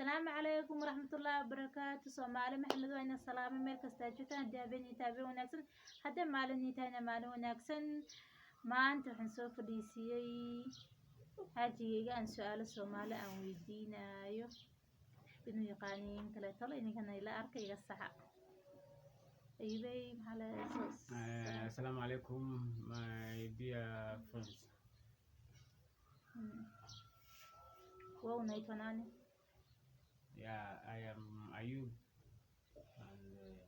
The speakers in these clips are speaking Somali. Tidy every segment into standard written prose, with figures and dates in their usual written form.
السلام عليكم ورحمة الله وبركاته. سومالي محمد وين السلام ميل كستاجوتان دابين يتابعون وناكسن حتى مالني تانا مالو وناكسن ما أنت حنسوف ديسي هاجي أن سؤال السومالي أن ويدينا أيوه بنو يقانين كلا طلع إني كان إلى أركي الصحة أيوه على أساس. السلام عليكم my dear friends. واو نايتوناني. Yeah, I am Ayub, and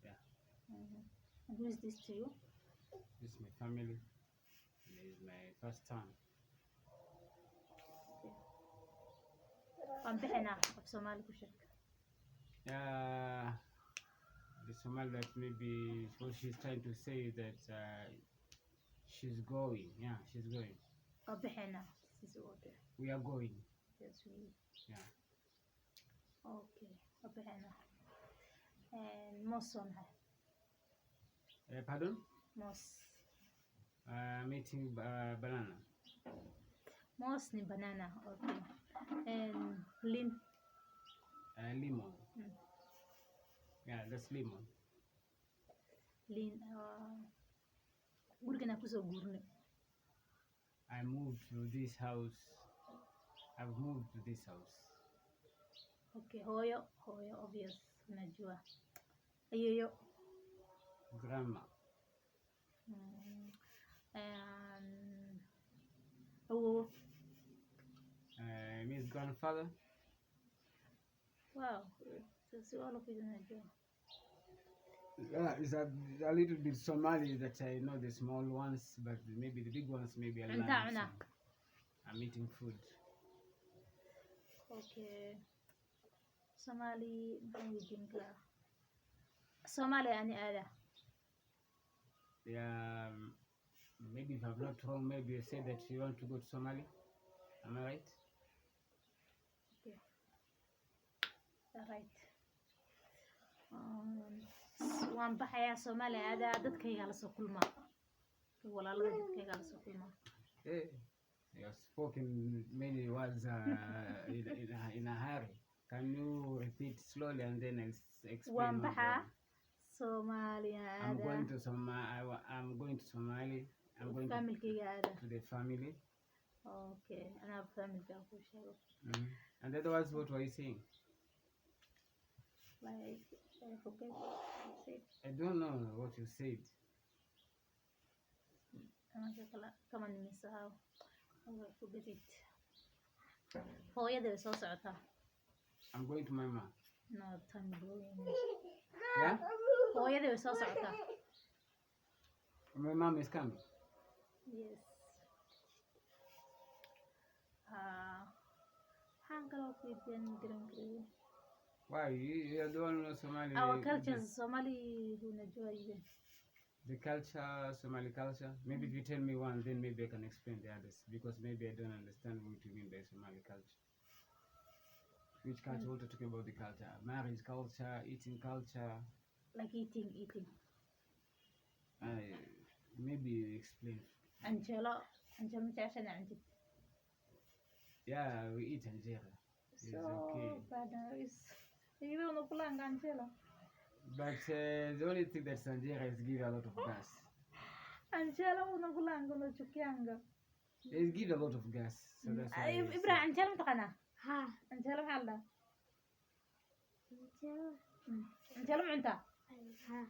yeah. And who is this to you? This is my family. This is my first time. I'm بحنا في Somali كشركة. Yeah, the Somali that maybe what she's trying to say is that she's going. Yeah, she's going. بحنا. This is order. We are going. Yes, we. Yeah. Okay. بحنا. And most on her. Pardon? Most. Meeting banana. Most ni banana. Okay. And lim. Lemon. Yeah, that's lemon. Lin. Gurgana kuso gurne. I moved to this house. I've moved to this house. Okay. Hoyo obvious. Najua. Ayoyo. Grandma. And oh. Miss grandfather. Wow. That's all of it. Najua. Yeah, it's a little bit Somali that I know the small ones, but maybe the big ones maybe I'll learn some. I'm eating food. Okay. Somali Dinka. Somali ani ada. Yeah, maybe if I'm not wrong, maybe you say that you want to go to Somali. Am I right? Okay. Right. Waan baxayaa Somali ada dadkayga la soo kulma. Walaalada dadkayga la soo kulma. Hey, you have spoken many words in a hurry. Can you repeat slowly and then explain? Waan baxaa Somali ada. I'm going to Somali. I'm going to Somali. I'm going to the family. Okay, and our family also share. And otherwise, what were you saying? Like, I forget what I said. I don't know what you said. Come on, Miss How. I forget it. Oh, yeah, there's also a time. I'm going to my mom. No, time going. Yeah? Oh, yeah, there's also a time. My mom is coming. Yes. Hangalo Fijian drink. Why? You don't know Somali? Our culture is Somali who enjoy even. The culture, Somali culture. Maybe if you tell me one, then maybe I can explain the others. Because maybe I don't understand what you mean by Somali culture. Which culture? Want to talk about the culture? Marriage culture, eating culture. Like eating. Maybe you explain. Angela متعشان عندك. Yeah, we eat Angela. It's okay. You don't know Angela. But the only thing that Angela is give a lot of gas. Angela una kulanga no chukianga. It gives a lot of gas. So that's why. Ibra Angela متقنا. ها. Angela محلة. Angela معندها. ها.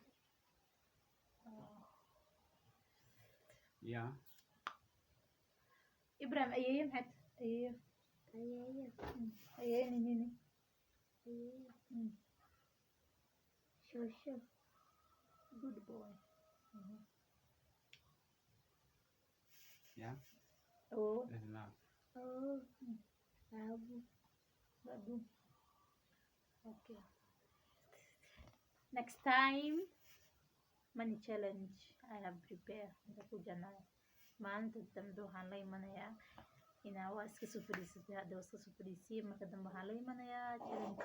Yeah. إبراهيم أيام حد أيام نيني شو good boy. Yeah. Oh. That's enough. Oh. Babu. Okay. Next time, money challenge I have prepared. Maanta dambe waxaan la imanayaa inaa waa iska soo fadhiisatay hadda waa iska soo fadhiisiyay marka dambe waxaan la imanayaa challenge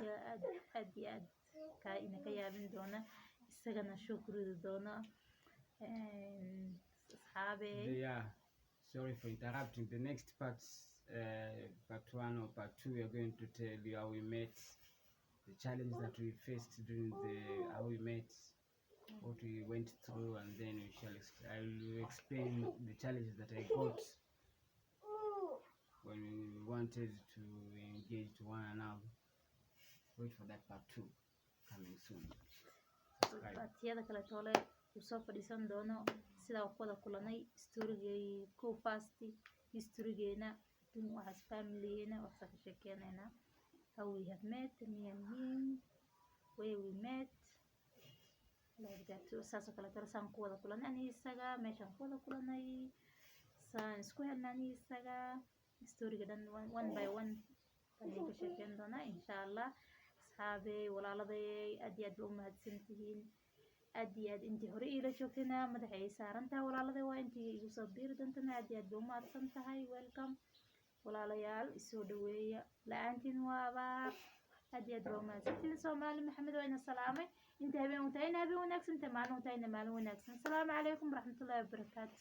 aad iyo aad ka yaabin doona isagana shukridi doona asxaabe. Yeah, sorry for interrupting. The next part part 1 or part 2, we are going to tell you how we met, the challenges that we faced during how we met, what we went through, and then I will explain the challenges that I got when we wanted to engage to one another. Wait for that part 2 coming soon. Subscribe. baatiyada kale toole usoo fadhiisan doono sidaa ku wada kulanay storygay ku fast historygeena dun waxaas familygeena waxaa ka sheekeynayna how we have met, me and him, where we met, like that. Saasoo kale tole saan ku wada kulanay ani isaga meeshaan ku wada kulanay saan isku helnay ani isaga storyga dhan one by one baan ka sheekeyn doonaa insha Allah. asxaabey walaaladay aad iyo aad ba u mahadsantihiin, aad iyo aad intii hore iila joogtayna madaxa ay saaran tahay, walaaladay waa intii igu soo biiri doontana aad iyo aad ba u mahadsan tahay. Welcome walaalayaal, isoo dhaweeya, la-aantiin waa abaar. aad iyo aad ba u mahadsantihiin. Soomaali Maxamed waa ina salaamay, inta habeen u tahayna habeen wanaagsan, inta maalin u tahayna maalin wanaagsan. Asalaamu calaykum waraxmatullaahi wabarakaatu.